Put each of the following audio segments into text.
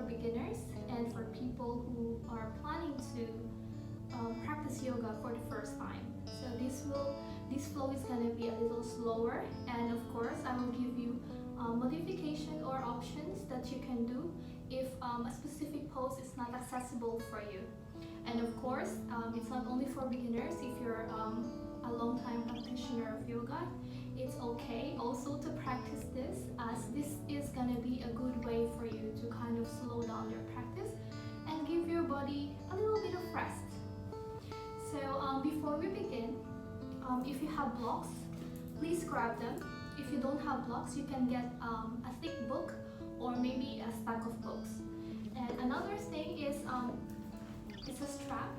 beginners and for people who are planning to practice yoga for the first time. So this flow is going to be a little slower, and of course I will give you modification or options that you can do if a specific pose is not accessible for you. And of course, it's not only for beginners. If you're a long-time practitioner of yoga, it's okay also to practice this, as this is going to be a good way for you to kind of slow down your practice and give your body a little bit of rest. So before we begin, if you have blocks, please grab them. If you don't have blocks, you can get a thick book or maybe a stack of books. And another thing is it's a strap.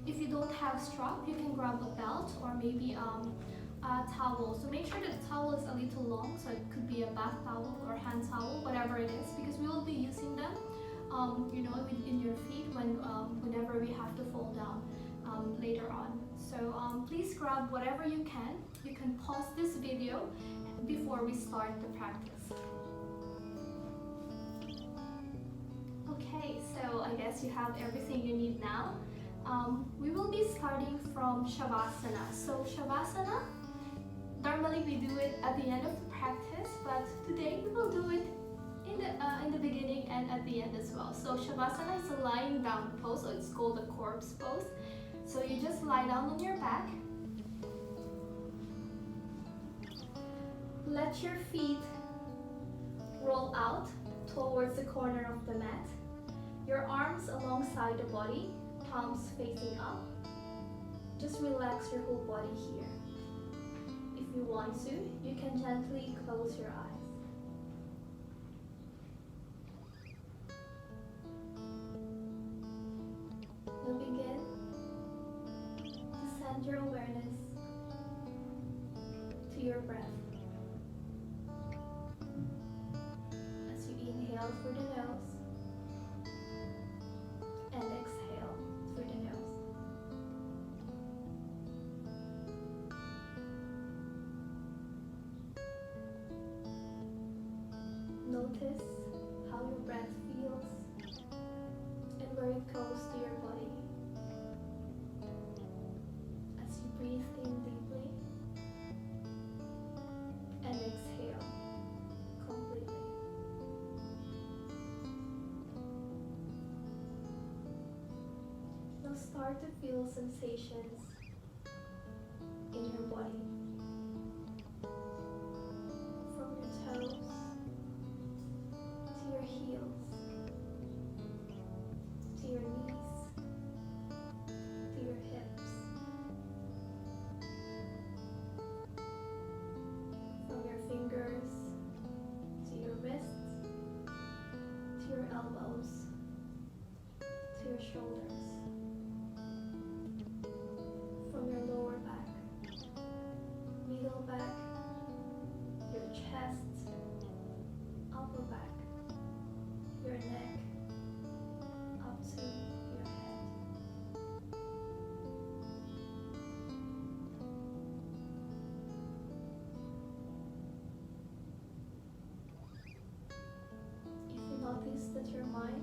If you don't have strap, you can grab a belt or maybe a towel. So make sure that the towel is a little long, so it could be a bath towel or hand towel, whatever it is, because we will be using them in your feet whenever we have to fall down later on. So please grab whatever you can. You can pause this video before we start the practice. Okay, so I guess you have everything you need now. We will be starting from Shavasana. So Shavasana, normally we do it at the end of the practice, but today we will do it in the beginning and at the end as well. So Shavasana is a lying down pose, so it's called a corpse pose. So you just lie down on your back. Let your feet roll out towards the corner of the mat. Your arms alongside the body, palms facing up. Just relax your whole body here. If you want to, you can gently close your eyes. Now begin to send your awareness to your breath. As you inhale through the nose and exhale through the nose. Notice how your breath feels and where it goes to your body. As you breathe in deeply and exhale completely. Now start to feel sensations in your body. From your toes to your heels, to your knees, to your hips. From your fingers to your wrists, to your elbows, to your shoulders. From your lower back, middle back, your chest, upper back, your neck, up to your head. If you notice that your mind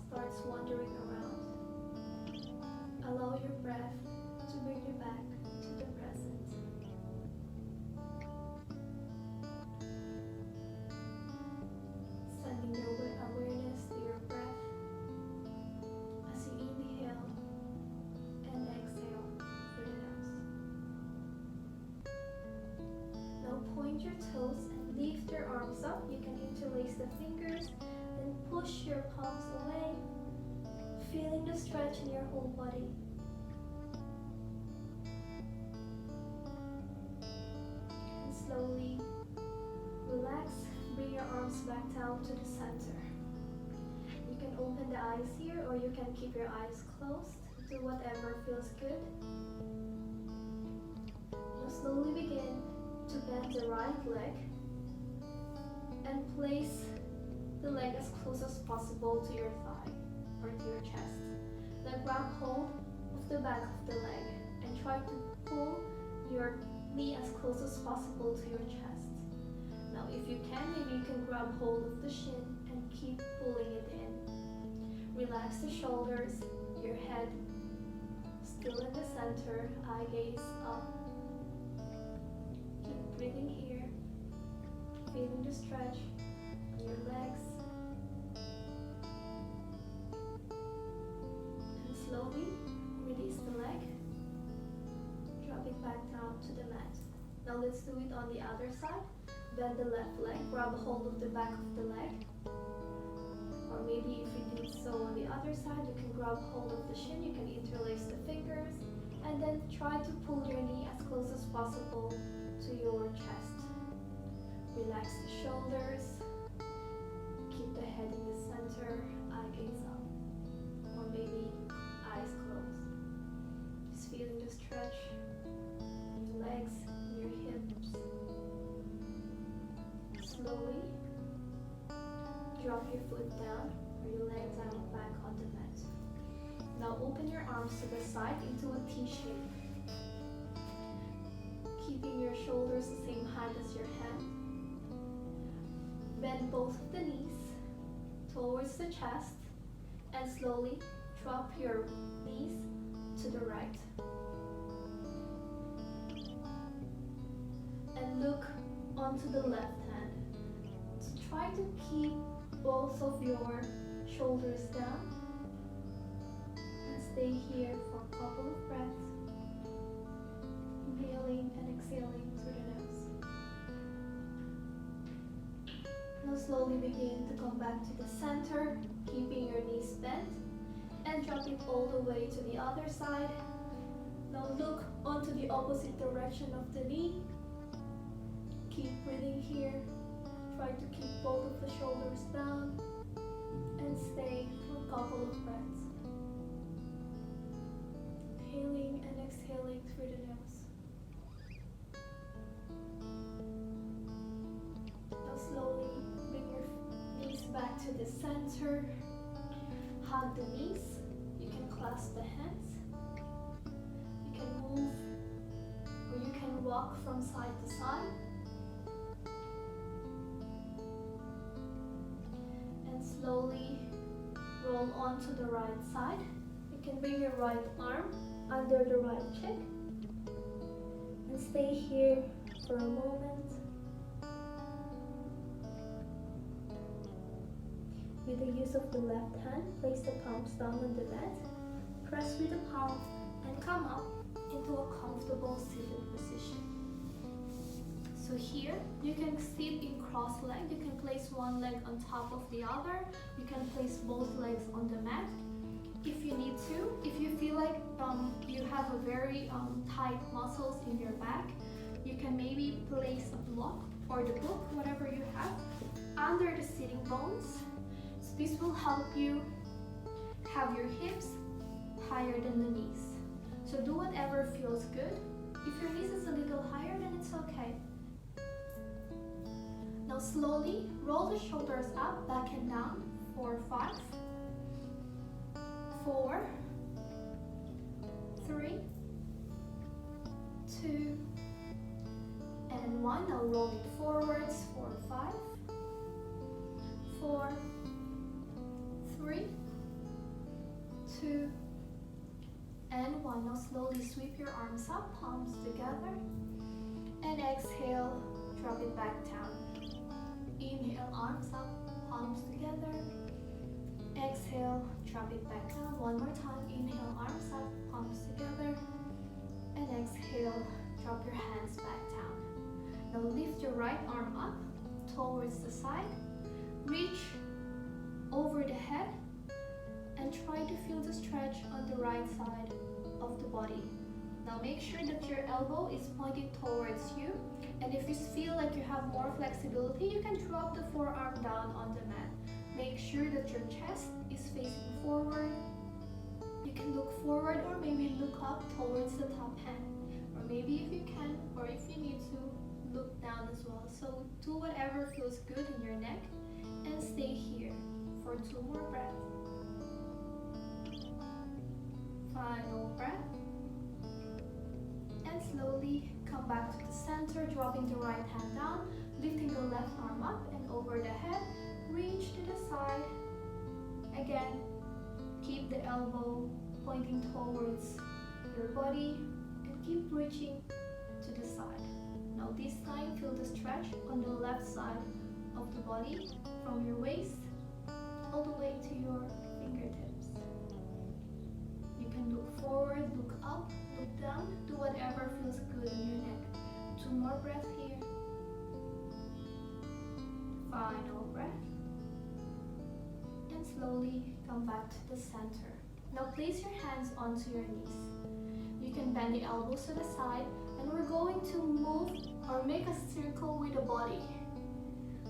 starts wandering around, allow your breath to bring you back to the present. Sending your awareness to your breath as you inhale and exhale through the nose. Now point your toes and lift your arms up. You can interlace the fingers, then push your palms away, feeling the stretch in your whole body. Slowly relax, bring your arms back down to the center. You can open the eyes here or you can keep your eyes closed. Do whatever feels good. Now slowly begin to bend the right leg and place the leg as close as possible to your thigh or to your chest. Then grab hold of the back of the leg and try to pull your knee as close as possible to your chest. Now if you can, maybe you can grab hold of the shin and keep pulling it in. Relax the shoulders, your head still in the center, eye gaze up. Keep breathing here, feeling the stretch in your legs. And slowly release the leg, drop it back down to the mat. Now let's do it on the other side. Bend the left leg, grab a hold of the back of the leg. Or maybe if you did so on the other side, you can grab hold of the shin, you can interlace the fingers, and then try to pull your knee as close as possible to your chest. Relax the shoulders, keep the head in the center, eye gaze up, or maybe eyes closed. Just feeling the stretch in your legs, in your hips. Slowly drop your foot down or your leg down back on the mat. Now open your arms to the side into a T shape. Keeping your shoulders the same height as your hand. Bend both of the knees towards the chest and slowly drop your knees to the right. And look onto the left hand. So try to keep both of your shoulders down and stay here for a couple of breaths, inhaling and exhaling through the nose. Now slowly begin to come back to the center, keeping your knees bent, and drop it all the way to the other side. Now look onto the opposite direction of the knee. Keep breathing here. Try to keep both of the shoulders down and stay for a couple of breaths. Inhaling and exhaling through the nose. Now slowly bring your knees back to the center. Hug the knees. You can clasp the hands. You can move or you can walk from side to side. Slowly roll onto the right side. You can bring your right arm under the right cheek and stay here for a moment. With the use of the left hand, place the palms down on the mat, press with the palm and come up into a comfortable seated position. So here, you can sit in cross-legged. You can place one leg on top of the other. You can place both legs on the mat if you need to. If you feel like you have a very tight muscles in your back, you can maybe place a block or the book, whatever you have, under the sitting bones. So this will help you have your hips higher than the knees. So do whatever feels good. If your knees is a little higher, then it's okay. Now slowly roll the shoulders up, back and down for 5, 4, 3, 2, and 1. Now roll it forwards for 5, 4, 3, 2, and 1. Now slowly sweep your arms up, palms together, and exhale, drop it back down. Inhale, arms up, palms together. Exhale, drop it back down. One more time. Inhale, arms up, palms together. And exhale, drop your hands back down. Now lift your right arm up towards the side. Reach over the head and try to feel the stretch on the right side of the body. Now make sure that your elbow is pointing towards you, and if you feel like you have more flexibility, you can drop the forearm down on the mat. Make sure that your chest is facing forward. You can look forward or maybe look up towards the top hand, or maybe if you can or if you need to, look down as well. So do whatever feels good in your neck and stay here for 2 more breaths. Final breath. And slowly come back to the center, dropping the right hand down, lifting the left arm up and over the head. Reach to the side. Again, Keep the elbow pointing towards your body and keep reaching to the side. Now this time, feel the stretch on the left side of the body from your waist all the way to your fingertips. You can look forward, look up, look down, do whatever feels good in your neck. 2 more breaths here. Final breath. And slowly come back to the center. Now place your hands onto your knees. You can bend the elbows to the side, and we're going to move or make a circle with the body.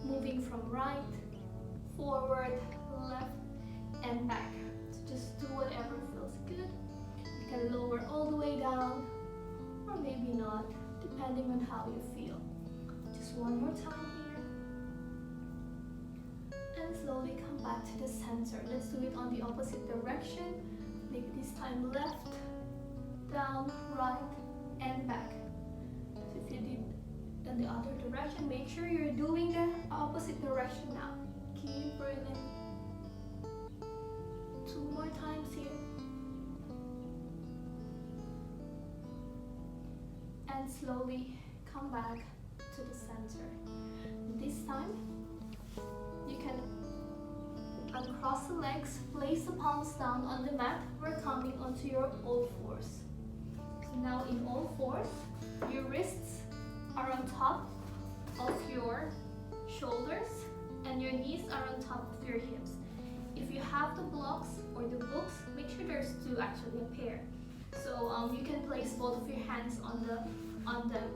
Moving from right, forward, left, and back. So just do whatever feels good. You can lower all the way down, or maybe not, depending on how you feel. Just one more time here. And slowly come back to the center. Let's do it on the opposite direction. Maybe this time left, down, right, and back. So if you did in the other direction, make sure you're doing the opposite direction now. Keep breathing. 2 more times here. And slowly come back to the center. This time, you can uncross the legs, place the palms down on the mat. We're coming onto your all fours. So now in all fours, your wrists are on top of your shoulders and your knees are on top of your hips. If you have the blocks or the books, make sure there's 2 actually, a pair. So you can place both of your hands on them.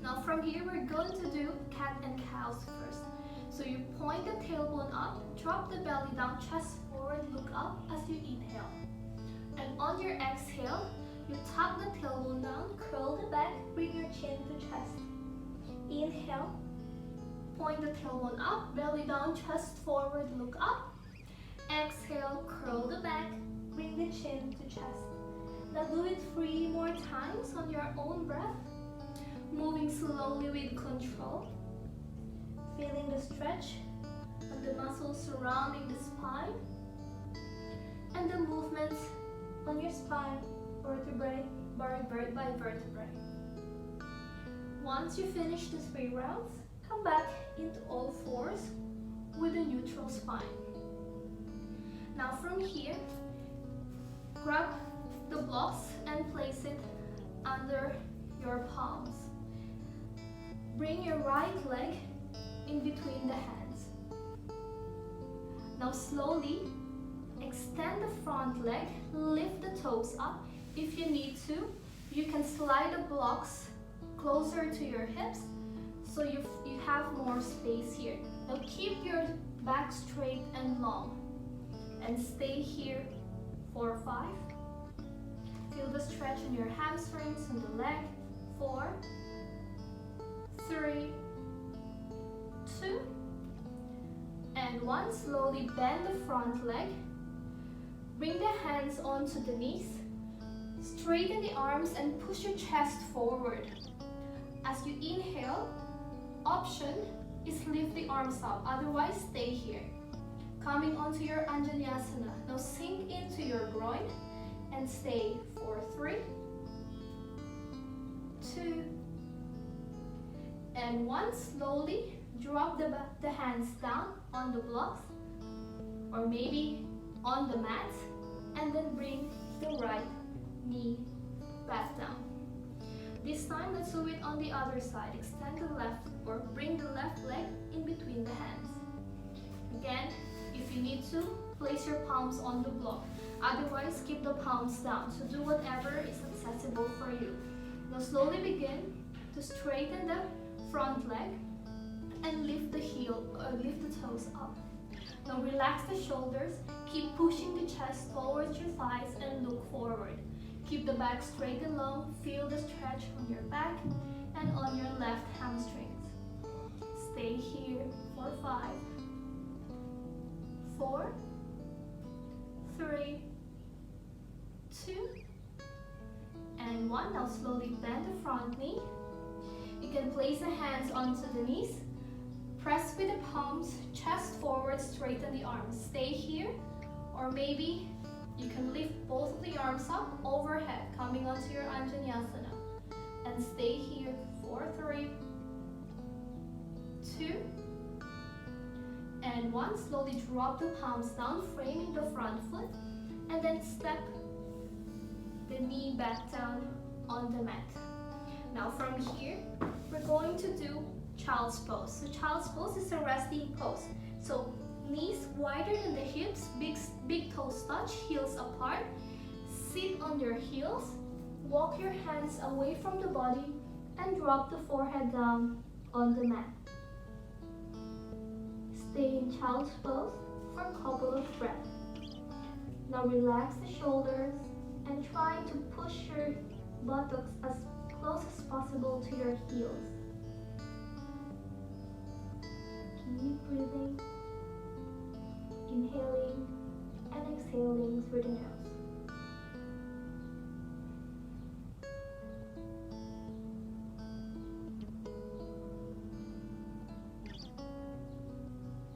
Now from here, we're going to do cat and cows first. So you point the tailbone up, drop the belly down, chest forward, look up as you inhale. And on your exhale, you tuck the tailbone down, curl the back, bring your chin to chest. Inhale, point the tailbone up, belly down, chest forward, look up. Exhale, curl the back, bring the chin to chest. Now do it 3 more times on your own breath, moving slowly with control. Feeling the stretch of the muscles surrounding the spine and the movements on your spine, vertebrae by vertebrae. Once you finish the 3 rounds, come back into all fours with a neutral spine. Now from here, grab the blocks and place it under your palms. Bring your right leg in between the hands. Now slowly extend the front leg, lift the toes up. If you need to, you can slide the blocks closer to your hips so you have more space here. Now keep your back straight and long and stay here for 5. Feel the stretch in your hamstrings and the leg. 4, 3, 2, and 1. Slowly bend the front leg. Bring the hands onto the knees. Straighten the arms and push your chest forward. As you inhale, option is lift the arms up, otherwise stay here. Coming onto your Anjaneyasana. Now sink into your groin and stay for 3, 2, and 1. Slowly drop the hands down on the blocks or maybe on the mat, and then bring the right knee back down. This time, let's do it on the other side. Extend the left or bring the left leg in between the hands. Again, if you need to, place your palms on the block. Otherwise, keep the palms down. So do whatever is accessible for you. Now slowly begin to straighten the front leg and lift lift the toes up. Now relax the shoulders, keep pushing the chest towards your thighs and look forward. Keep the back straight and long, feel the stretch on your back and on your left hamstrings. Stay here for 5, 4, 3, 2, and 1. Now slowly bend the front knee. You can place the hands onto the knees. Press with the palms, chest forward, straighten the arms. Stay here Or maybe you can lift both of the arms up overhead, coming onto your Anjaneyasana. And stay here for 3, 2, and 1. Slowly drop the palms down, framing the front foot, and then step the knee back down on the mat. Now from here, we're going to do child's pose. So child's pose is a resting pose. So knees wider than the hips, big toes touch, heels apart. Sit on your heels, walk your hands away from the body, and drop the forehead down on the mat. Stay in child's pose for a couple of breaths. Now relax the shoulders and try to push your buttocks as close as possible to your heels. Keep breathing, inhaling and exhaling through the nose.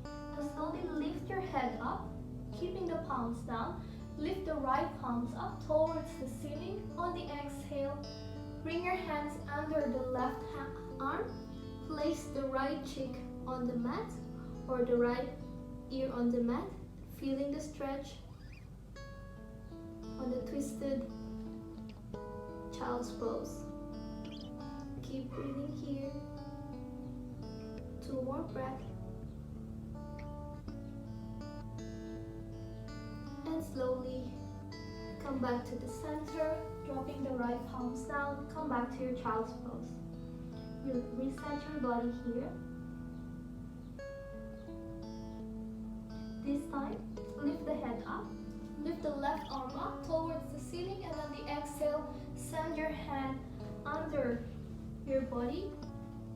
Now slowly lift your head up, keeping the palms down. Lift the right palms up towards the ceiling. On the exhale, bring your hands under the left arm. Place the right cheek on the mat or the right ear on the mat, feeling the stretch on the twisted child's pose. Keep breathing here. 2 more breaths. And slowly come back to the center, dropping the right palms down. Come back to your child's pose. You'll reset your body here. This time, lift the head up. Lift the left arm up towards the ceiling, and on the exhale, send your hand under your body,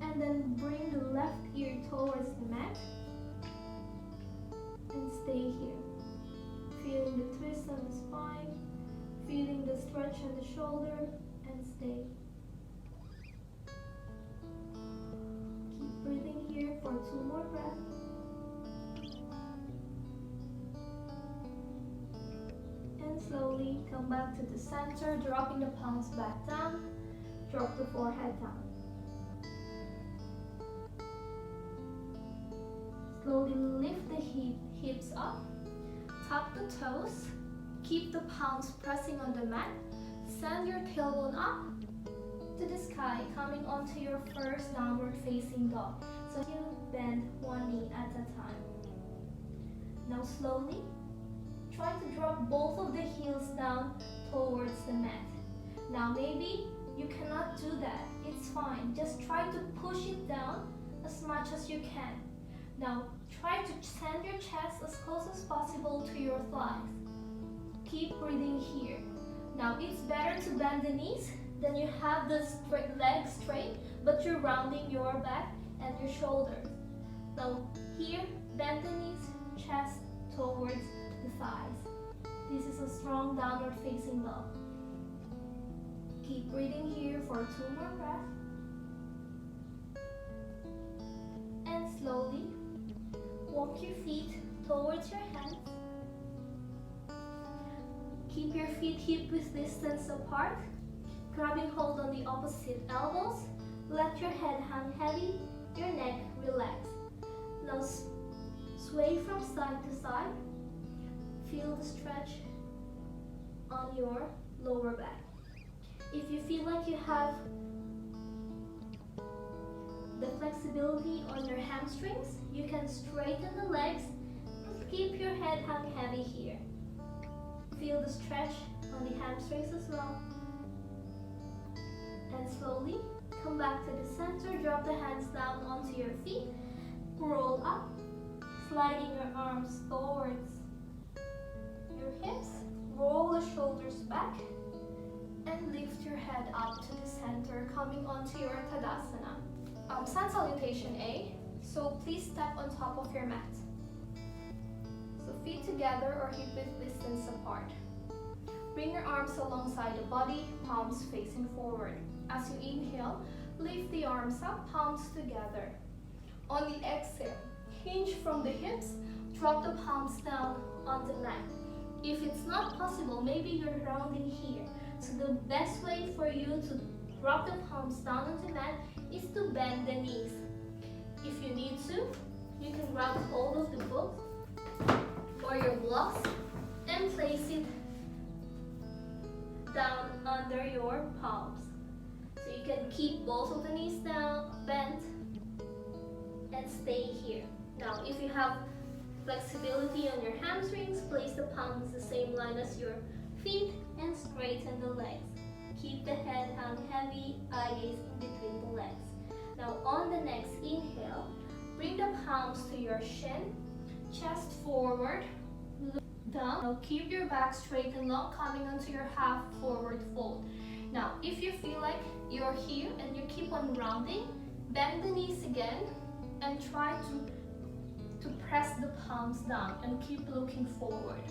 and then bring the left ear towards the mat, and stay here. Feeling the twist on the spine, feeling the stretch on the shoulder, and stay. Keep breathing here for 2 more breaths. And slowly come back to the center, dropping the palms back down. Drop the forehead down. Slowly lift the hips up. Tap the toes, keep the palms pressing on the mat, send your tailbone up to the sky, coming onto your first downward facing dog. So you bend one knee at a time. Now slowly, try to drop both of the heels down towards the mat. Now maybe you cannot do that, it's fine. Just try to push it down as much as you can. Now, try to send your chest as close as possible to your thighs. Keep breathing here. Now, it's better to bend the knees than you have the legs straight, but you're rounding your back and your shoulders. Now, here, bend the knees, chest towards the thighs. This is a strong downward facing dog. Keep breathing here for 2 more breaths. And slowly, walk your feet towards your hands. Keep your feet hip-width distance apart, grabbing hold on the opposite elbows. Let your head hang heavy, your neck relax. Now sway from side to side. Feel the stretch on your lower back. If you feel like you have the flexibility on your hamstrings, you can straighten the legs and keep your head hung heavy here. Feel the stretch on the hamstrings as well. And slowly come back to the center, drop the hands down onto your feet, roll up, sliding your arms towards your hips, roll the shoulders back, and lift your head up to the center, coming onto your Tadasana. Sun salutation A, so please step on top of your mat. So feet together or hip-width distance apart. Bring your arms alongside the body, palms facing forward. As you inhale, lift the arms up, palms together. On the exhale, hinge from the hips, drop the palms down on the mat. If it's not possible, maybe you're rounding here. So the best way for you to drop the palms down on the mat is to bend the knees. If you need to, you can grab hold of the book or your blocks and place it down under your palms. So you can keep both of the knees down, bent, and stay here. Now, if you have flexibility on your hamstrings, place the palms the same line as your feet and straighten the legs. Keep the head hung heavy, eye gaze in between the legs. Now on the next inhale, bring the palms to your shin, chest forward, look down. Now keep your back straight and long, coming onto your half forward fold. Now if you feel like you're here and you keep on rounding, bend the knees again and try to press the palms down and keep looking forward.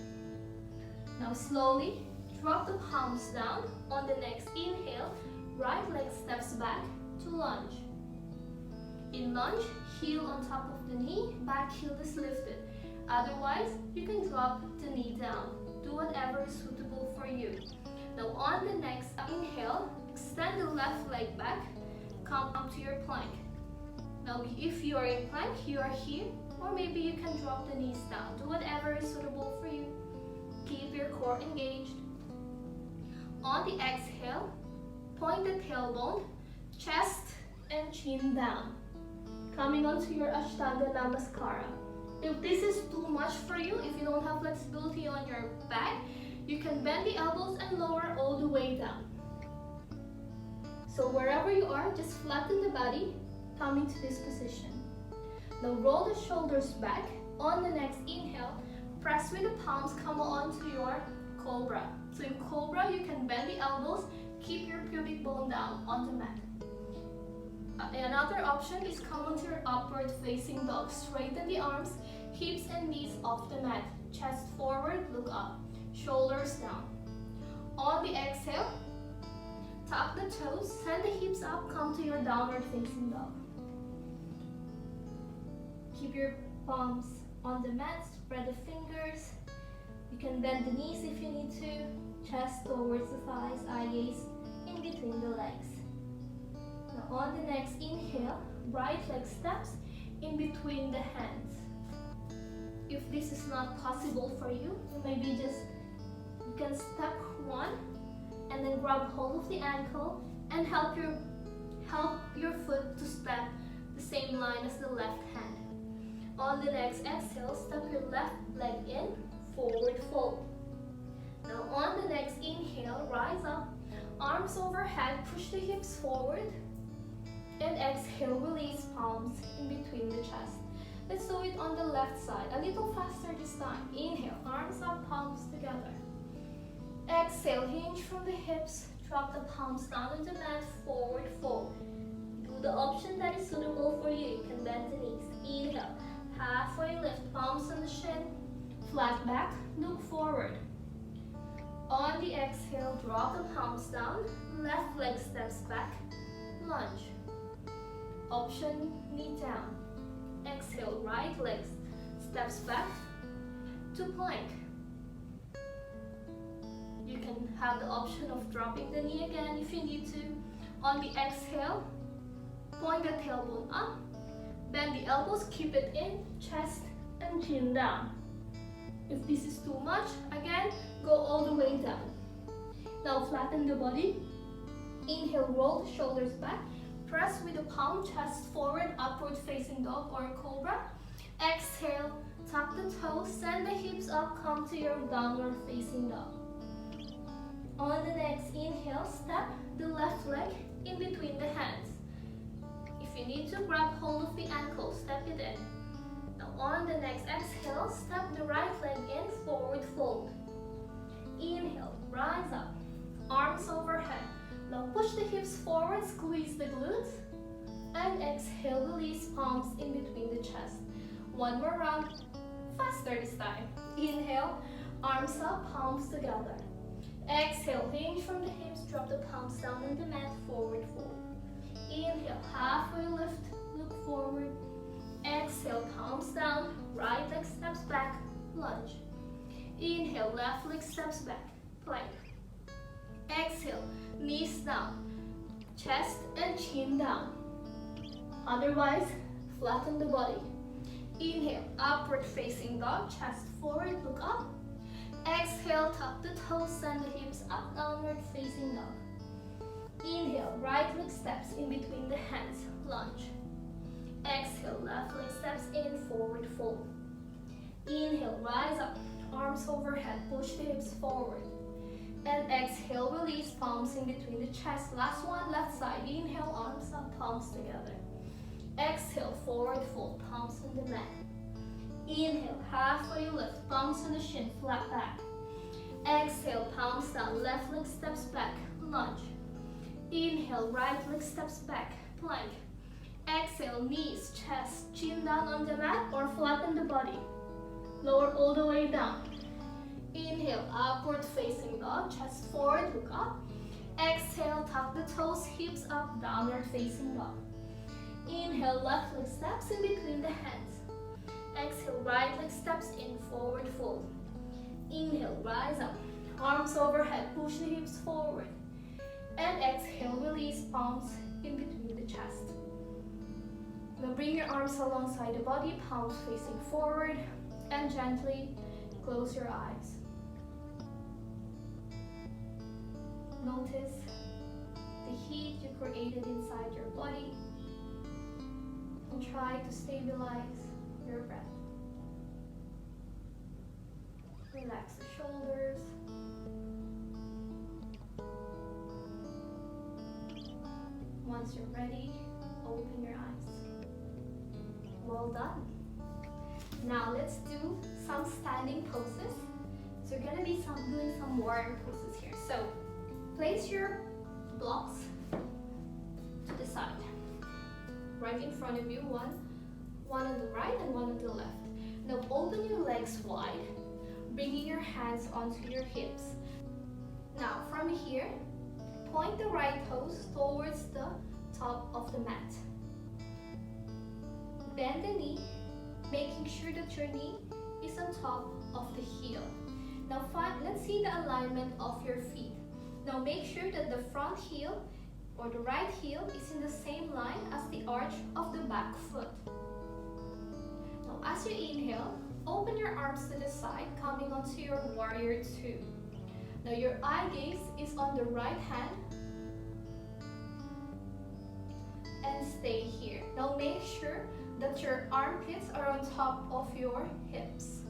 Now slowly drop the palms down. On the next inhale, right leg steps back to lunge. In lunge, heel on top of the knee, back heel is lifted. Otherwise, you can drop the knee down. Do whatever is suitable for you. Now on the next inhale, extend the left leg back, come up to your plank. Now if you are in plank, you are here, or maybe you can drop the knees down. Do whatever is suitable for you. Keep your core engaged. On the exhale, point the tailbone, chest and chin down. Coming onto your Ashtanga Namaskara. If this is too much for you, if you don't have flexibility on your back, you can bend the elbows and lower all the way down. So wherever you are, just flatten the body, coming to this position. Now roll the shoulders back. On the next inhale, press with the palms, come onto your cobra. So in cobra, you can bend the elbows, keep your pubic bone down on the mat. Another option is come onto your upward facing dog. Straighten the arms, hips and knees off the mat. Chest forward, look up. Shoulders down. On the exhale, tuck the toes, send the hips up, come to your downward facing dog. Keep your palms on the mat, spread the fingers. You can bend the knees if you need to. Chest towards the thighs, eye gaze in between the legs. Now on the next inhale, right leg steps in between the hands. If this is not possible for you, maybe you can step one and then grab hold of the ankle and help your foot to step the same line as the left hand. On the next exhale, step your left leg in, forward fold. Now on the next inhale, rise up, arms overhead, push the hips forward, and exhale, release palms in between the chest. Let's do it on the left side, a little faster this time. Inhale, arms up, palms together. Exhale, hinge from the hips, drop the palms down on the mat, forward fold. Do the option that is suitable for you. You can bend the knees. Inhale, halfway lift, palms on the shin, flat back, look forward. On the exhale, drop the palms down, left leg steps back, lunge. Option, knee down. Exhale, right leg steps back to plank. You can have the option of dropping the knee again if you need to. On the exhale, point the tailbone up, bend the elbows, keep it in, chest and chin down. If this is too much, again, go all the way down. Now flatten the body. Inhale, roll the shoulders back. Press with the palm, chest forward, upward facing dog or cobra. Exhale, tuck the toes, send the hips up, come to your downward facing dog. On the next inhale, step the left leg in between the hands. If you need to, grab hold of the ankle, step it in. Now on the next exhale, step the right leg in, forward fold. Inhale, rise up, arms overhead. Now push the hips forward, squeeze the glutes, and exhale, release palms in between the chest. One more round, faster this time. Inhale, arms up, palms together. Exhale, hinge from the hips, drop the palms down on the mat, forward fold. Inhale, halfway lift, look forward. Exhale, palms down, right leg steps back, lunge. Inhale, left leg steps back, plank. Exhale, knees down, chest and chin down. Otherwise, flatten the body. Inhale, upward facing dog, chest forward, look up. Exhale, tuck the toes, send the hips up, downward facing dog. Inhale, right leg steps in between the hands, lunge. Exhale, left leg steps in, forward fold. Inhale, rise up, arms overhead, push the hips forward. And exhale, release, palms in between the chest. Last one, left side. Inhale, arms up, palms together. Exhale, forward fold, palms on the mat. Inhale, halfway lift, palms on the shin, flat back. Exhale, palms down, left leg steps back, lunge. Inhale, right leg steps back, plank. Exhale, knees, chest, chin down on the mat or flatten the body. Lower all the way down. Inhale, upward facing dog, chest forward, look up. Exhale, tuck the toes, hips up, downward facing dog. Inhale, left leg steps in between the hands. Exhale, right leg steps in, forward fold. Inhale, rise up, arms overhead, push the hips forward. And exhale, release, palms in between the chest. Now bring your arms alongside the body, palms facing forward, and gently close your eyes. Notice the heat you created inside your body and try to stabilize your breath. Relax the shoulders. Once you're ready, open your eyes. Well done. Now let's do some standing poses. So you're gonna be doing some warrior poses here. So place your blocks to the side, right in front of you, one on the right and one on the left. Now open your legs wide, bringing your hands onto your hips. Now from here, point the right toes towards the top of the mat. Bend the knee, making sure that your knee is on top of the heel. Now let's see the alignment of your feet. Now make sure that the front heel or the right heel is in the same line as the arch of the back foot. Now as you inhale, open your arms to the side, coming onto your warrior two. Now your eye gaze is on the right hand and stay here. Now make sure that your armpits are on top of your hips.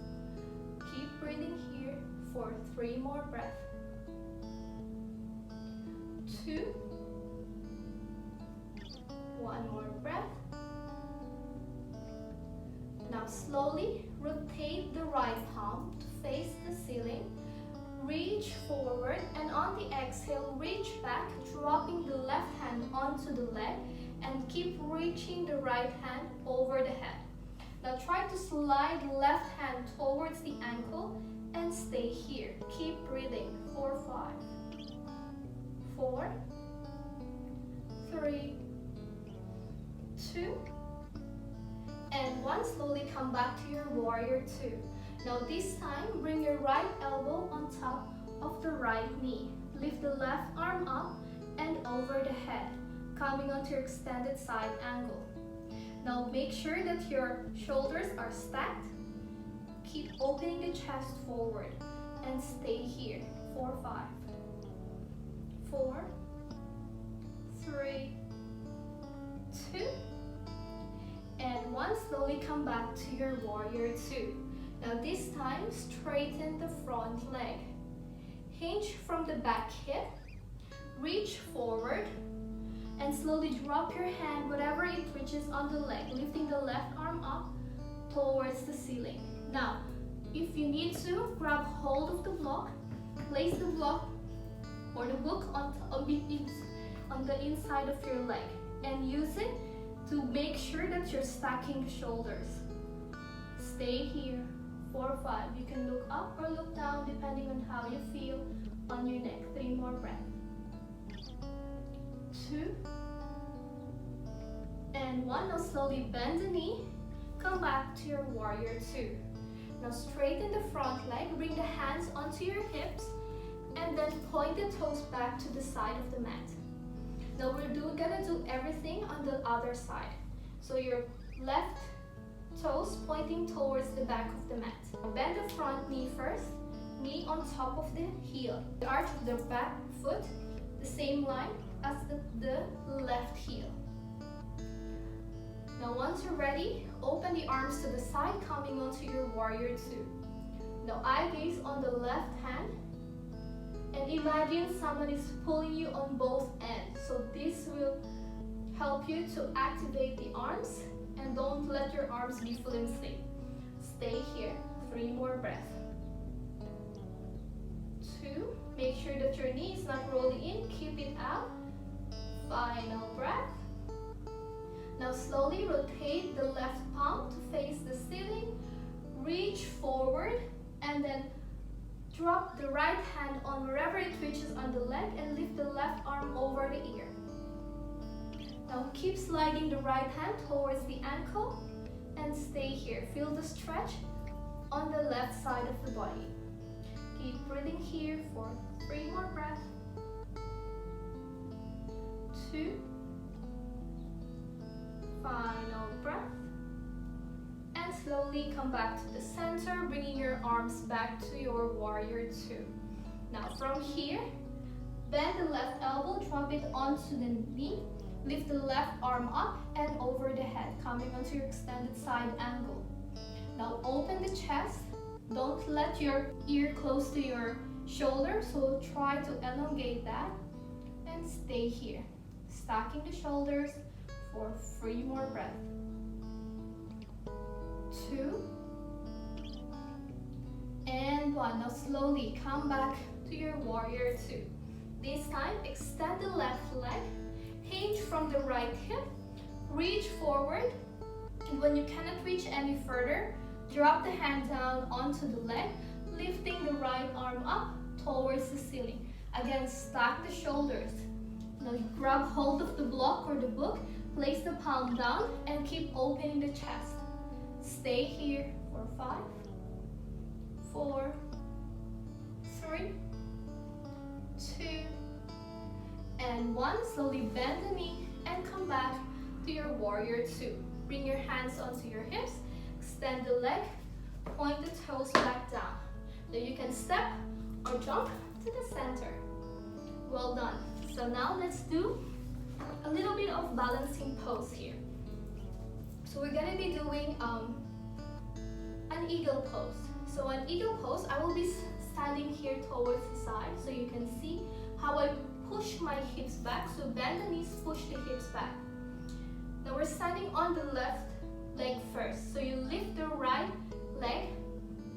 Keep breathing here for 3 more breaths. 2. 1 more breath. Now slowly rotate the right palm to face the ceiling. Reach forward and on the exhale, reach back, dropping the left hand onto the leg and keep reaching the right hand over the head. Now try to slide left hand towards the ankle and stay here. Keep breathing. 4, 5, 4, 3, 2, and 1. Slowly come back to your warrior two. Now this time, bring your right elbow on top of the right knee. Lift the left arm up and over the head, coming onto your extended side angle. Now make sure that your shoulders are stacked. Keep opening the chest forward and stay here. 4, 5, 4, 3, 2, and 1. Slowly come back to your warrior two. Now this time, straighten the front leg. Hinge from the back hip. Reach forward and slowly drop your hand whatever it reaches on the leg, lifting the left arm up towards the ceiling. Now, if you need to, grab hold of the block, place the block or the book on the inside of your leg and use it to make sure that you're stacking the shoulders. Stay here. 4, 5. You can look up or look down depending on how you feel on your neck. 3 more breaths. 2 and 1. Now slowly bend the knee. Come back to your warrior two. Now straighten the front leg, bring the hands onto your hips, and then point the toes back to the side of the mat. Now we're gonna do everything on the other side. So your left toes pointing towards the back of the mat. Bend the front knee first, knee on top of the heel. The arch of the back foot, the same line as the left heel. Now once you're ready, open the arms to the side, coming onto your warrior two. Now eye gaze on the left hand, and imagine someone is pulling you on both ends. So this will help you to activate the arms, and don't let your arms be full and asleep. Stay here, 3 more breaths. 2, make sure that your knee is not rolling in, keep it out. Final breath. Now slowly rotate the left palm to face the ceiling, reach forward, and then drop the right hand on wherever it reaches on the leg and lift the left arm over the ear. Now keep sliding the right hand towards the ankle and stay here. Feel the stretch on the left side of the body. Keep breathing here for 3 more breaths. 2. Final breath. And slowly come back to the center, bringing your arms back to your warrior two. Now from here, bend the left elbow, drop it onto the knee, lift the left arm up and over the head, coming onto your extended side angle. Now open the chest, don't let your ear close to your shoulder, so try to elongate that and stay here. Stacking the shoulders for 3 more breaths. 2 and 1. Now slowly come back to your warrior two. This time extend the left leg, hinge from the right hip, reach forward, and when you cannot reach any further, drop the hand down onto the leg, lifting the right arm up towards the ceiling. Again, stack the shoulders. Now you grab hold of the block or the book, place the palm down and keep opening the chest. Stay here for 5, 4, 3, 2, and 1. Slowly bend the knee and come back to your warrior two. Bring your hands onto your hips, extend the leg, point the toes back down. Then you can step or jump to the center. Well done. So now let's do a little bit of balancing pose here. So we're gonna be doing an eagle pose. So an eagle pose, I will be standing here towards the side so you can see how I push my hips back. So bend the knees, push the hips back. Now we're standing on the left leg first. So you lift the right leg,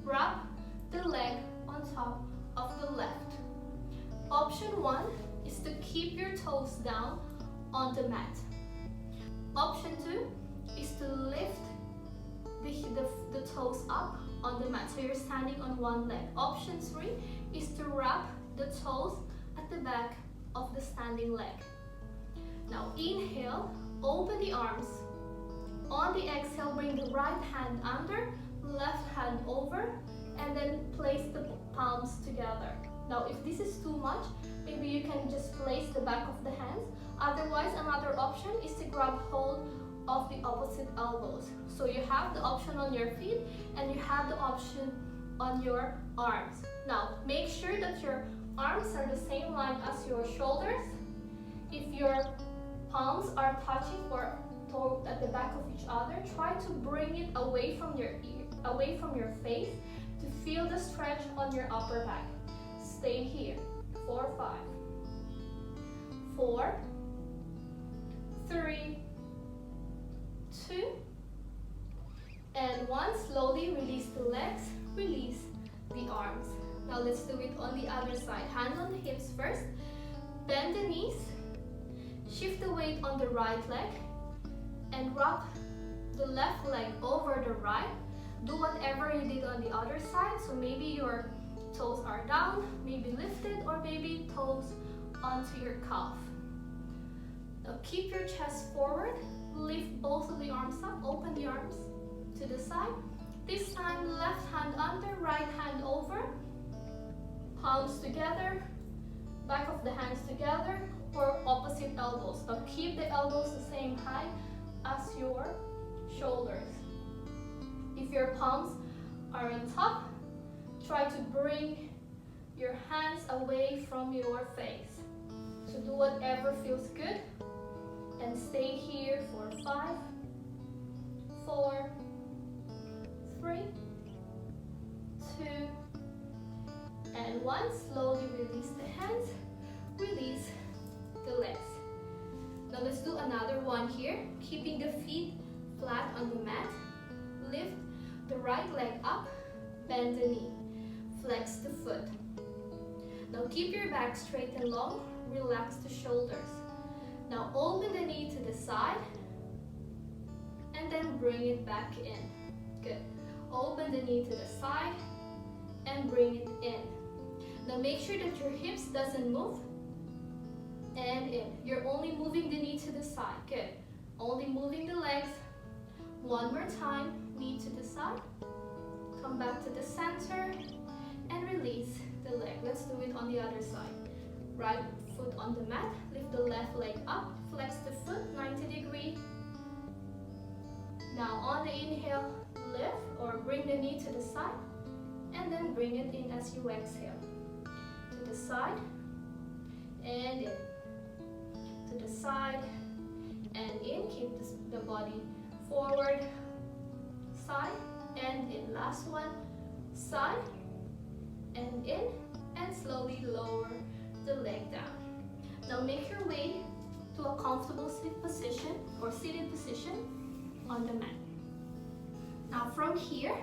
wrap the leg on top of the left. Option 1 is to keep your toes down on the mat. Option 2 is to lift the toes up on the mat, so you're standing on one leg. Option 3 is to wrap the toes at the back of the standing leg. Now inhale, open the arms. On the exhale, bring the right hand under, left hand over, and then place the palms together. Now if this is too much, maybe you can just place the back of the hands. Otherwise, another option is to grab hold of the opposite elbows. So you have the option on your feet and you have the option on your arms. Now make sure that your arms are the same line as your shoulders. If your palms are touching or at the back of each other, try to bring it away from your ear, away from your face, to feel the stretch on your upper back. Stay here for 5, 4, 3, 2, and 1. Slowly release the legs, release the arms. Now let's do it on the other side. Hands on the hips first, bend the knees, shift the weight on the right leg, and wrap the left leg over the right. Do whatever you did on the other side. So maybe your toes are down, maybe lifted, or maybe toes onto your calf. Now keep your chest forward, lift both of the arms up, open the arms to the side, This time, left hand under, right hand over, palms together, back of the hands together, or opposite elbows. Now keep the elbows the same height as your shoulders. If your palms are on top, try to bring your hands away from your face. So do whatever feels good and stay here for 5, 4, 3, 2, and 1. Slowly release the hands, release the legs. Now let's do another one here, keeping the feet flat on the mat. Lift the right leg up, bend the knee, flex the foot. Now keep your back straight and long, relax the shoulders. Now open the knee to the side, and then bring it back in. Good. Open the knee to the side, and bring it in. Now make sure that your hips doesn't move, and in. You're only moving the knee to the side. Good. Only moving the legs. One more time, knee to the side. Come back to the center, and release the leg. Let's do it on the other side. Right foot on the mat, lift the left leg up, flex the foot 90 degrees. Now on the inhale, lift or bring the knee to the side, and then bring it in as you exhale. To the side, and in. To the side, and in. Keep the body forward, side, and in. Last one, side, and in, and slowly lower the leg down. Now make your way to a comfortable sit position or seated position on the mat. Now from here,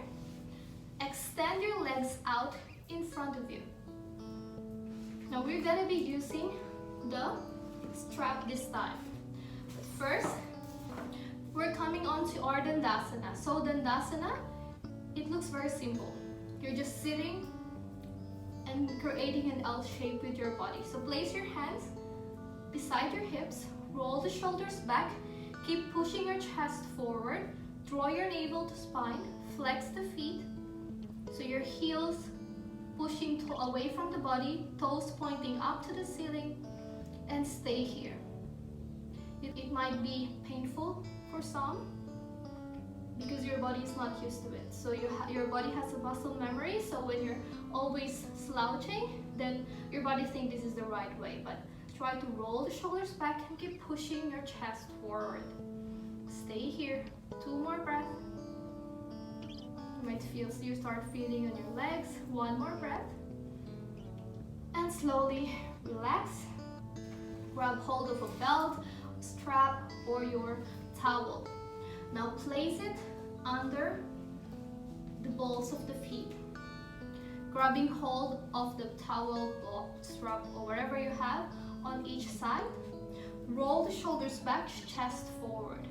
extend your legs out in front of you. Now we're gonna be using the strap this time. But first, we're coming on to our Dandasana. So Dandasana, it looks very simple. You're just sitting and creating an L shape with your body. So place your hands beside your hips, roll the shoulders back, keep pushing your chest forward, draw your navel to spine, flex the feet, so your heels pushing away from the body, toes pointing up to the ceiling, and stay here. It might be painful for some because your body is not used to it. So your body has a muscle memory, so when you're always slouching, then your body thinks this is the right way. But try to roll the shoulders back and keep pushing your chest forward. Stay here. 2 more breaths. You start feeling on your legs. 1 more breath. And slowly relax. Grab hold of a belt, strap, or your towel. Now place it under the balls of the feet. Grabbing hold of the towel or strap or whatever you have on each side. Roll the shoulders back, chest forward.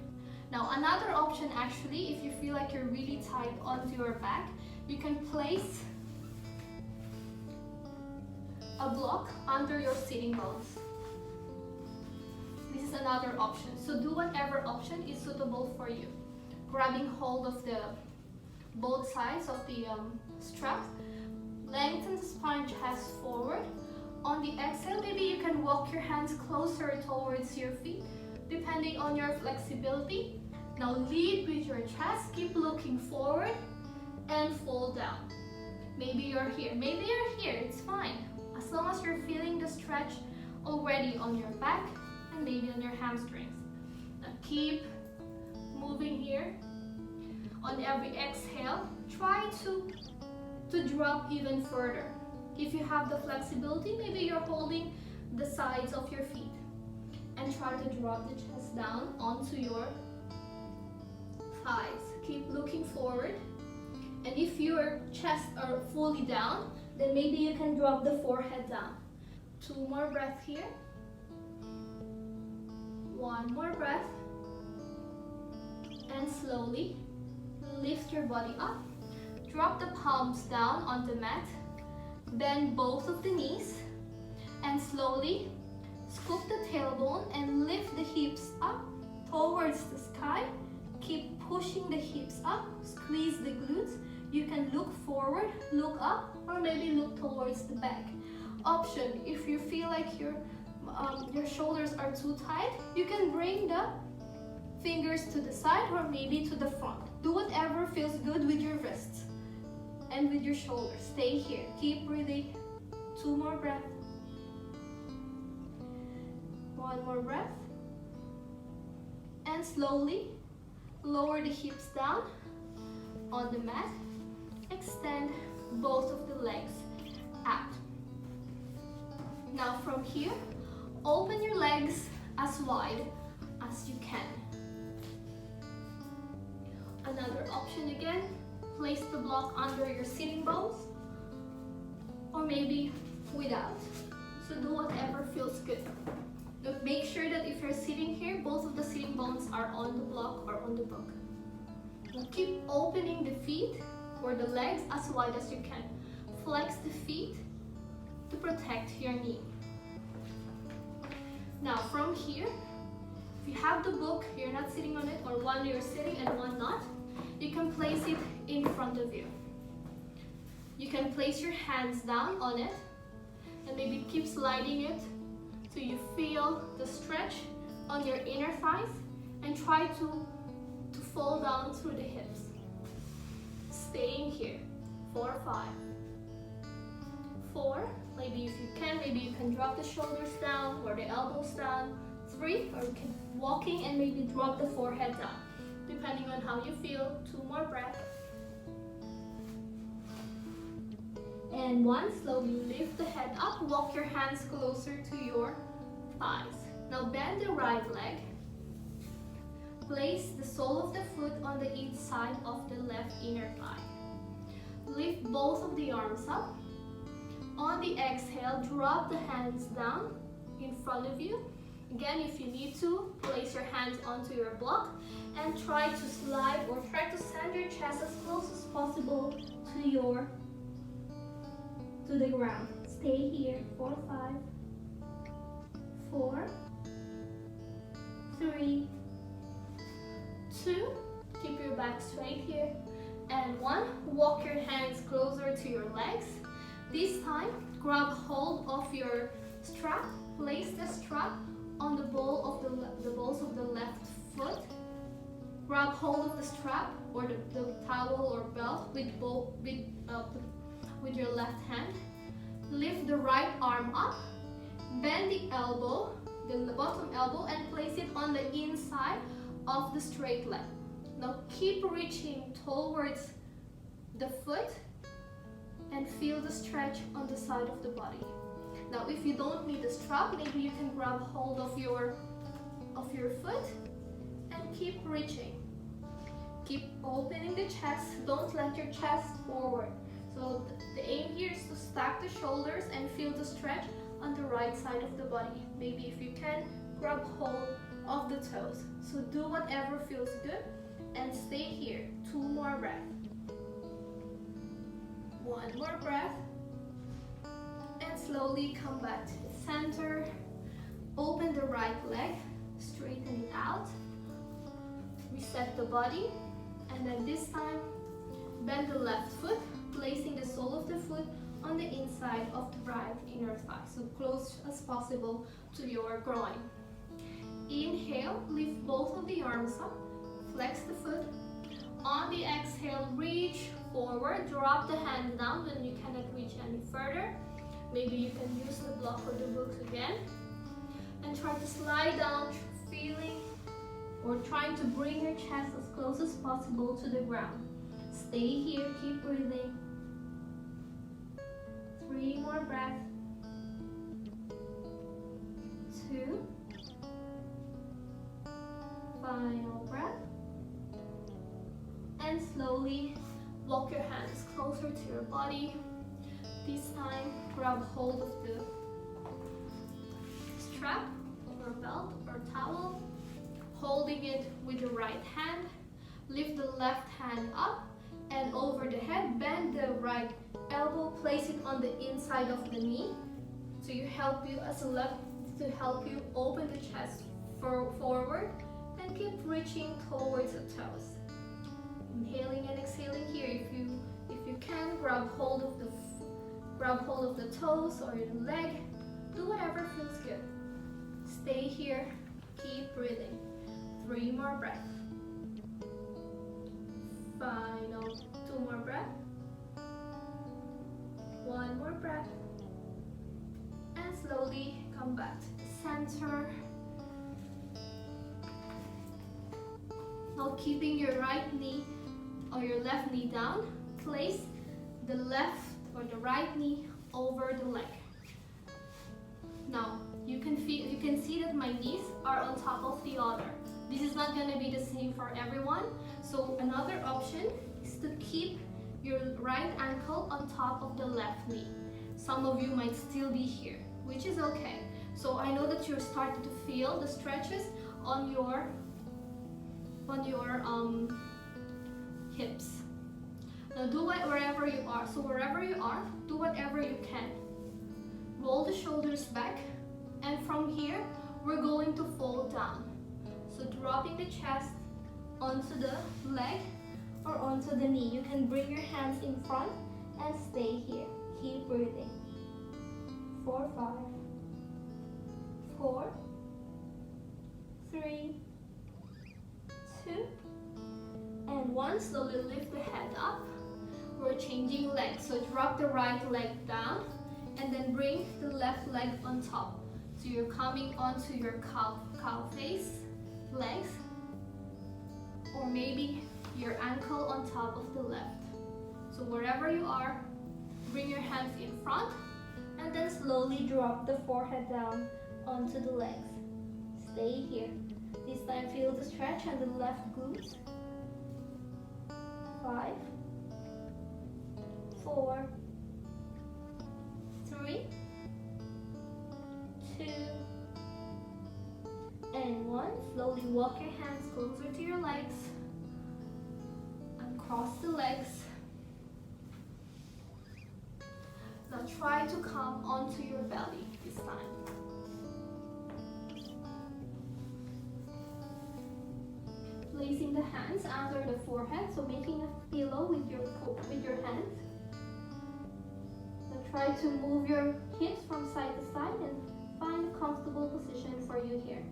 Now another option actually, if you feel like you're really tight onto your back, you can place a block under your sitting bones. This is another option. So do whatever option is suitable for you. Grabbing hold of both sides of the straps. Lengthen the spine, chest forward. On the exhale, maybe you can walk your hands closer towards your feet, depending on your flexibility. Now lead with your chest, keep looking forward, and fall down. Maybe you're here, maybe you're here, it's fine. As long as you're feeling the stretch already on your back and maybe on your hamstrings. Now keep moving here. On every exhale, try to drop even further. If you have the flexibility, maybe you're holding the sides of your feet and try to drop the chest down onto your thighs. Keep looking forward. And if your chest are fully down, then maybe you can drop the forehead down. 2 more breaths here. 1 more breath. And slowly lift your body up. Drop the palms down on the mat. Bend both of the knees. And slowly scoop the tailbone and lift the hips up towards the sky. Keep pushing the hips up. Squeeze the glutes. You can look forward, look up, or maybe look towards the back. Option, if you feel like your shoulders are too tight, you can bring the fingers to the side or maybe to the front. Do whatever feels good with your wrists and with your shoulders. Stay here. Keep breathing. 2 more breaths. 1 more breath. And slowly lower the hips down on the mat. Extend both of the legs out. Now from here, open your legs as wide as you can. Another option again, place the block under your sitting bones or maybe without. So do whatever feels good. But make sure that if you're sitting here, both of the sitting bones are on the block or on the book. Now keep opening the feet or the legs as wide as you can. Flex the feet to protect your knee. Now from here, if you have the book, you're not sitting on it, or one you're sitting and one not, you can place it in front of you. You can place your hands down on it and maybe keep sliding it so you feel the stretch on your inner thighs and try to fall down through the hips. Staying here. 4, 5. 4, maybe if you can, maybe you can drop the shoulders down or the elbows down. 3, or you can walking and maybe drop the forehead down, depending on how you feel. 2 more breaths. And 1, slowly lift the head up, walk your hands closer to your thighs. Now bend the right leg. Place the sole of the foot on the inside of the left inner thigh. Lift both of the arms up. On the exhale, drop the hands down in front of you. Again, if you need to, place your hands onto your block and try to slide or try to send your chest as close as possible to the ground. Stay here. 4, 5. 4, 3, 2. Keep your back straight here. And 1. Walk your hands closer to your legs. This time, grab hold of your strap. Place the strap on the balls of the left foot. Grab hold of the strap or the towel or belt with your left hand. Lift the right arm up. Bend the elbow, the bottom elbow, and place it on the inside of the straight leg. Now keep reaching towards the foot and feel the stretch on the side of the body. Now if you don't need the strap, maybe you can grab hold of your foot and keep reaching. Keep opening the chest. Don't let your chest forward. So the aim here is to stack the shoulders and feel the stretch on the right side of the body. Maybe if you can, grab hold of the toes. So do whatever feels good and stay here. 2 more breaths. 1 more breath. And slowly come back to the center. Open the right leg, straighten it out. Reset the body. And then this time, bend the left foot, placing the sole of the foot on the inside of the right inner thigh, so close as possible to your groin. Inhale, lift both of the arms up, flex the foot. On the exhale, reach forward, drop the hands down when you cannot reach any further. Maybe you can use the block or the books again. And try to slide down, feeling or trying to bring your chest as close as possible to the ground. Stay here, keep breathing. 3 more breaths. 2. Final breath. And slowly walk your hands closer to your body. This time, grab hold of the strap or belt or towel, holding it with your right hand. Lift the left hand up and over the head. Bend the right elbow, place it on the inside of the knee. So you help you as a left to help you open the chest forward and keep reaching towards the toes. Inhaling and exhaling here. If you you can grab hold of the toes or your leg. Do whatever feels good. Stay here. Keep breathing. 3 more breaths. Final 2 more breaths. 1 more breath. And slowly come back to the center. Now keeping your right knee or your left knee down, place the left or the right knee over the leg. Now you can see that my knees are on top of the other. This is not going to be the same for everyone. So another option is to keep your right ankle on top of the left knee. Some of you might still be here, which is okay. So I know that you're starting to feel the stretches on your hips. Now do it wherever you are. So wherever you are, do whatever you can. Roll the shoulders back, and from here we're going to fold down. So dropping the chest onto the leg or onto the knee. You can bring your hands in front and stay here. Keep breathing. 4, 5, 4, 3, 2, and 1. Slowly lift the head up. We're changing legs. So drop the right leg down and then bring the left leg on top. So you're coming onto your cow face, legs, or maybe your ankle on top of the left. So wherever you are, bring your hands in front and then slowly drop the forehead down onto the legs. Stay here. This time feel the stretch on the left glutes. 5, 4, 3, 2, and 1. Slowly walk your hands closer to your legs. Cross the legs. Now try to come onto your belly this time. Placing the hands under the forehead, so making a pillow with your hands. Now try to move your hips from side to side and find a comfortable position for you here.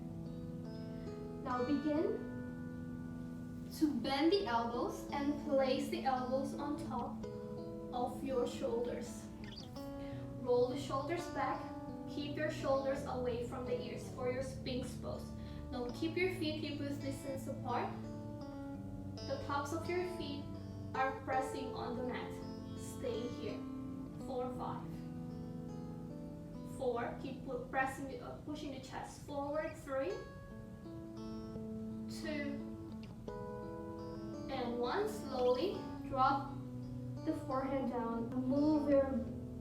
Now begin to bend the elbows and place the elbows on top of your shoulders. Roll the shoulders back. Keep your shoulders away from the ears for your Sphinx pose. Now keep your feet hip width distance apart. The tops of your feet are pressing on the mat. Stay here. 4, 5, 4. Keep pushing the chest forward. 3, 2, and 1. Slowly drop the forehead down. Move your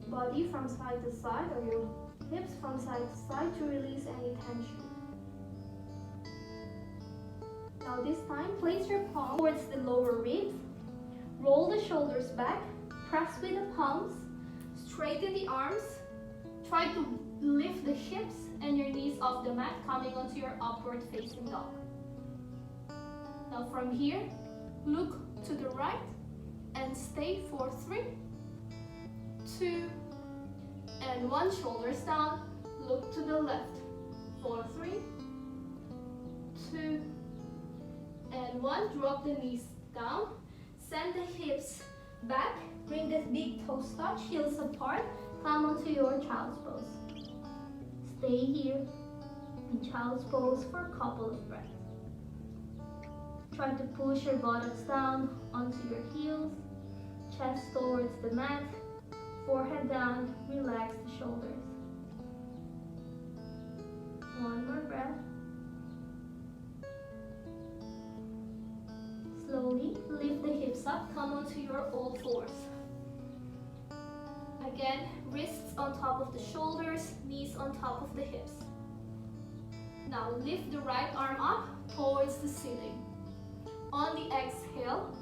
body from side to side or your hips from side to side to release any tension. Now this time, place your palm towards the lower ribs. Roll the shoulders back. Press with the palms. Straighten the arms. Try to lift the hips and your knees off the mat, coming onto your upward facing dog. Now from here, look to the right and stay for 3, 2, and 1. Shoulders down. Look to the left. 4, 3, 2, and 1. Drop the knees down. Send the hips back. Bring the big toes touch, heels apart. Come onto your child's pose. Stay here in child's pose for a couple of breaths. Try to push your buttocks down onto your heels, chest towards the mat, forehead down, relax the shoulders. 1 more breath. Slowly lift the hips up, come onto your all fours. Again, wrists on top of the shoulders, knees on top of the hips. Now lift the right arm up towards the ceiling. On the exhale,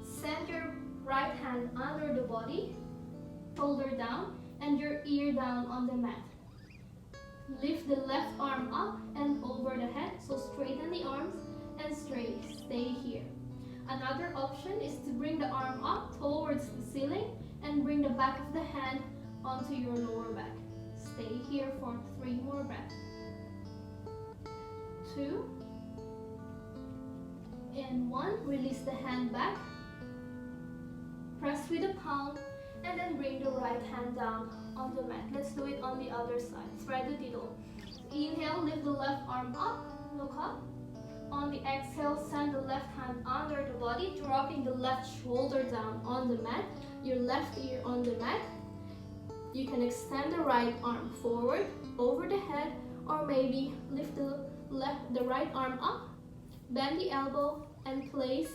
send your right hand under the body, shoulder down, and your ear down on the mat. Lift the left arm up and over the head, so straighten the arms and stay here. Another option is to bring the arm up towards the ceiling and bring the back of the hand onto your lower back. Stay here for 3 more breaths. 2 and 1. Release the hand back. Press with the palm and then bring the right hand down on the mat. Let's do it on the other side. Thread the needle. Inhale, lift the left arm up, look up. On the exhale, send the left hand under the body, dropping the left shoulder down on the mat, your left ear on the mat. You can extend the right arm forward, over the head, or maybe lift the right arm up, bend the elbow, and place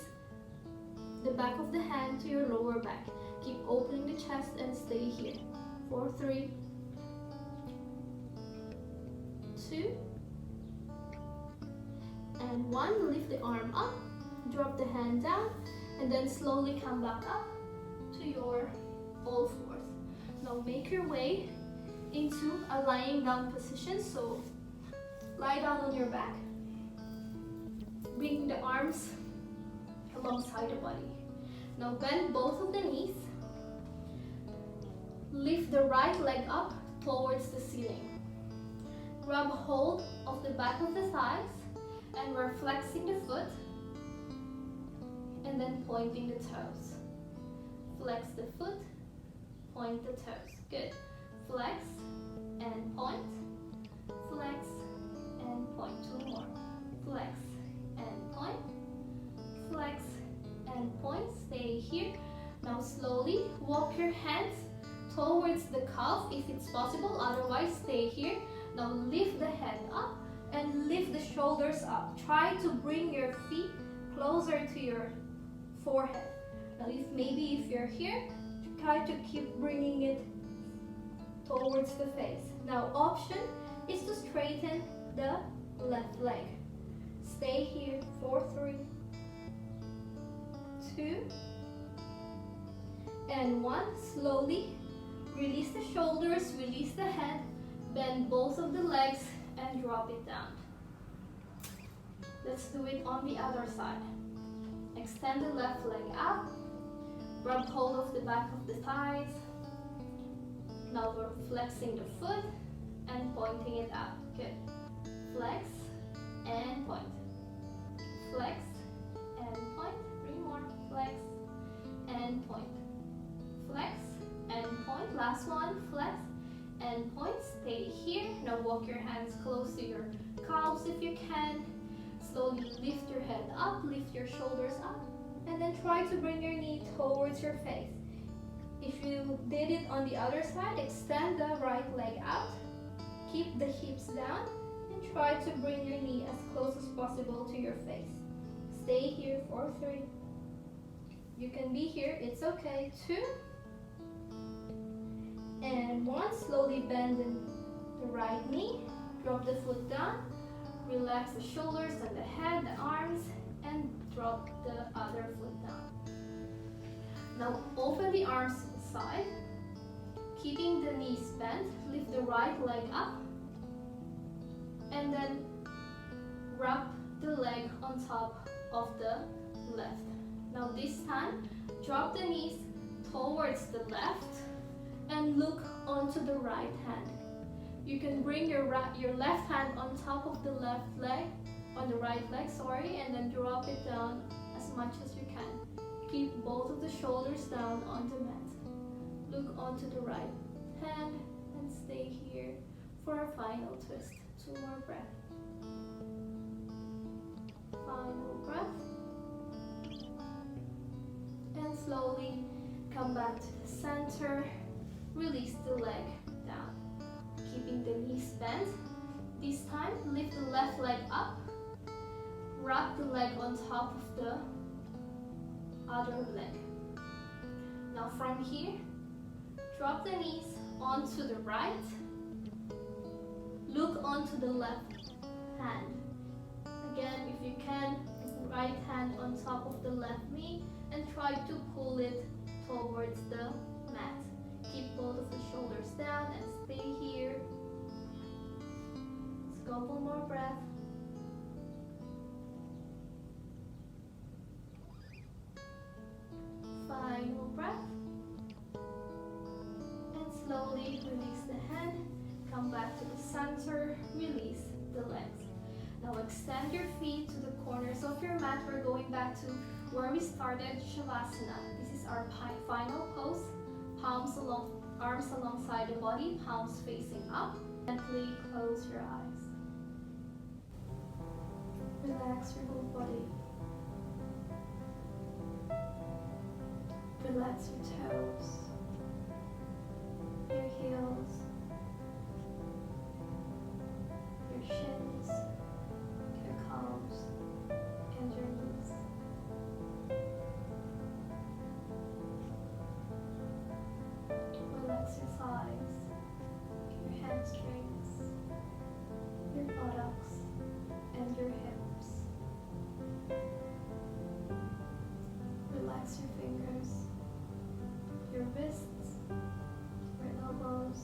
the back of the hand to your lower back. Keep opening the chest and stay here for 3, 2, and 1. Lift the arm up, drop the hand down, and then slowly come back up to your all fours. Now make your way into a lying down position. So lie down on your back, bring the arms alongside the body. Now bend both of the knees, lift the right leg up towards the ceiling. Grab hold of the back of the thighs, and we're flexing the foot and then pointing the toes. Flex the foot, point the toes. Good. Flex and point. Flex and point. 2 more. Flex and point. Flex and point. Stay here. Now slowly walk your hands towards the calf if it's possible, otherwise stay here. Now lift the head up and lift the shoulders up. Try to bring your feet closer to your forehead. Now if you're here, try to keep bringing it towards the face. Now option is to straighten the left leg. Stay here for 3, 2, and 1. Slowly release the shoulders, release the head, bend both of the legs and drop it down. Let's do it on the other side. Extend the left leg out, grab hold of the back of the thighs. Now we're flexing the foot and pointing it out. Good. Flex and point. Flex and point. 3 more. Flex and point. Flex and point. Last one. Flex and point. Stay here. Now walk your hands close to your calves if you can. Slowly lift your head up, lift your shoulders up, and then try to bring your knee towards your face. If you did it on the other side, extend the right leg out, keep the hips down, and try to bring your knee as close as possible to your face. Stay here for 3. You can be here, it's okay. 2, and 1. Slowly bend the right knee, drop the foot down, relax the shoulders and the head, the arms, and drop the other foot down. Now open the arms to the side, keeping the knees bent. Lift the right leg up, and then wrap the leg on top of the left. Now this time, drop the knees towards the left and look onto the right hand. You can bring your left hand on top of the left leg, on the right leg, and then drop it down as much as you can. Keep both of the shoulders down on the mat. Look onto the right hand and stay here for a final twist. 2 more breaths. Final breath. And slowly come back to the center. Release the leg down. Keeping the knees bent. This time, lift the left leg up. Wrap the leg on top of the other leg. Now from here, drop the knees onto the right. Look onto the left hand. Again, if you can, right hand on top of the left knee and try to pull it towards the mat. Keep both of the shoulders down and stay here. Let's go 1 more breath. center, release the legs. Now extend your feet to the corners of your mat. We're going back to where we started, Shavasana. This is our final pose. Arms alongside the body, palms facing up. Gently close your eyes. Relax your whole body. Relax your toes, your heels, your shins, your calves, and your knees. Relax your thighs, your hamstrings, your buttocks, and your hips. Relax your fingers, your wrists, your elbows.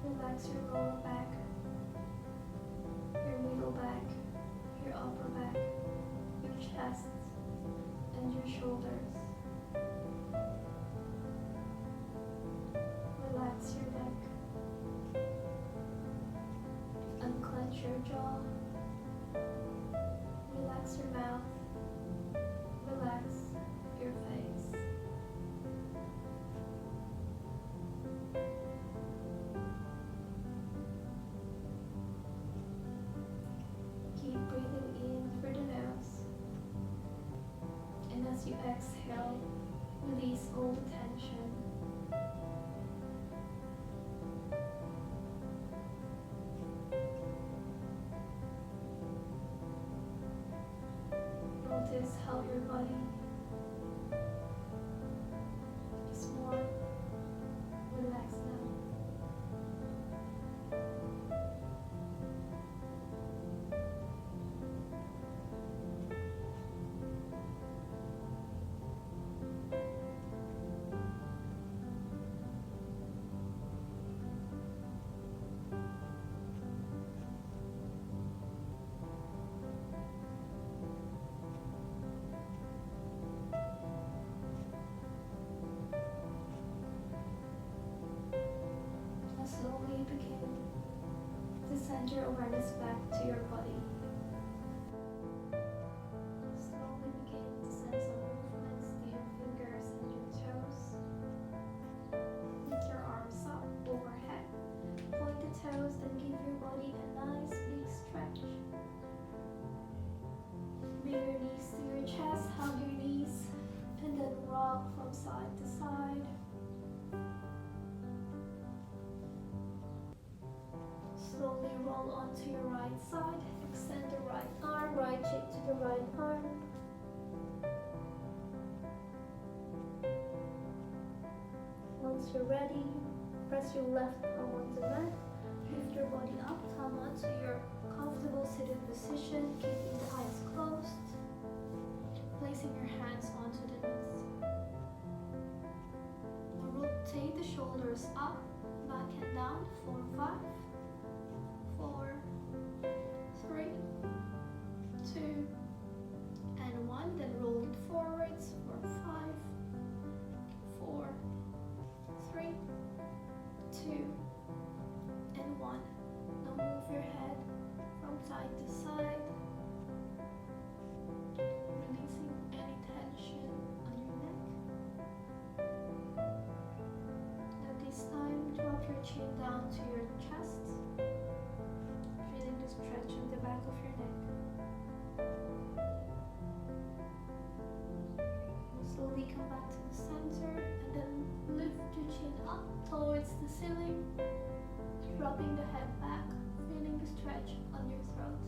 Relax your lower back, your middle back, your upper back, your chest, and your shoulders. Relax your neck. Unclench your jaw. Relax your mouth. Relax your face. Keep breathing in through the nose. And as you exhale, release all the tension. Notice how your body is more relaxed now. Slowly begin to send your awareness back to your body. Slowly begin to send some movements to your fingers and your toes. Lift your arms up overhead. Point the toes, then give your body a nice big stretch. Bring your knees to your chest, hug your knees, and then rock from side to side. Slowly roll onto your right side. Extend the right arm, right cheek to the right arm. Once you're ready, press your left palm on the mat. Lift your body up, come onto your comfortable seated position, keeping the eyes closed. Placing your hands onto the knees. Rotate the shoulders up, back and down, 4, 5. 4, 3, 2, and 1. Then roll it forwards for 5, 4, 3, 2, and 1. Now move your head from side to side, releasing any tension on your neck. Now this time, drop your chin down to your chest. Feeling the stretch on the back of your neck. Slowly come back to the center and then lift your chin up towards the ceiling, dropping the head back, feeling the stretch on your throat.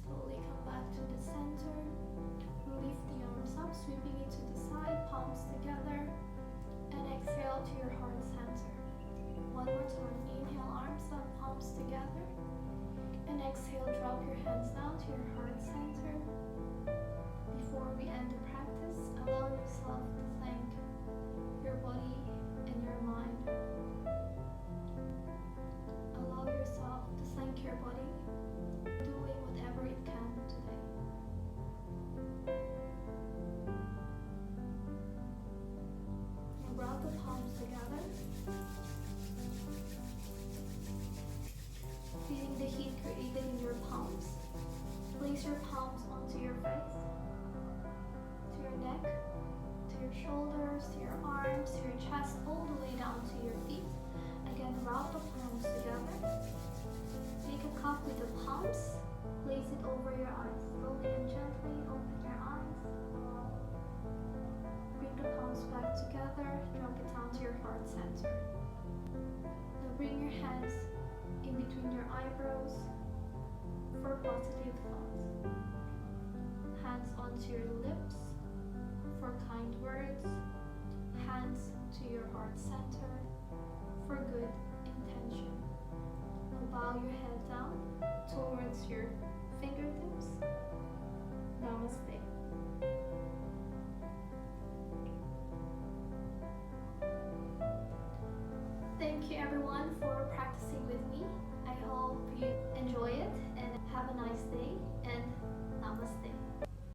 Slowly come back to the center, lift the arms up, sweeping it to the side, palms together, and exhale to your heart center. One more time. Inhale, arms up, palms together. And exhale, drop your hands down to your heart center. Before we end the practice, allow yourself to thank your body and your mind. Allow yourself to thank your body for doing whatever it can today. arms to your chest all the way down to your feet. Again, wrap the palms together. Make a cup with the palms. Place it over your eyes. Slowly and gently open your eyes. Bring the palms back together. Drop it down to your heart center. Now bring your hands in between your eyebrows for positive thoughts. Hands onto your lips for kind words. Hands to your heart center for good intention. Now bow your head down towards your fingertips. Namaste. Thank you everyone for practicing with me. I hope you enjoy it and have a nice day, and namaste.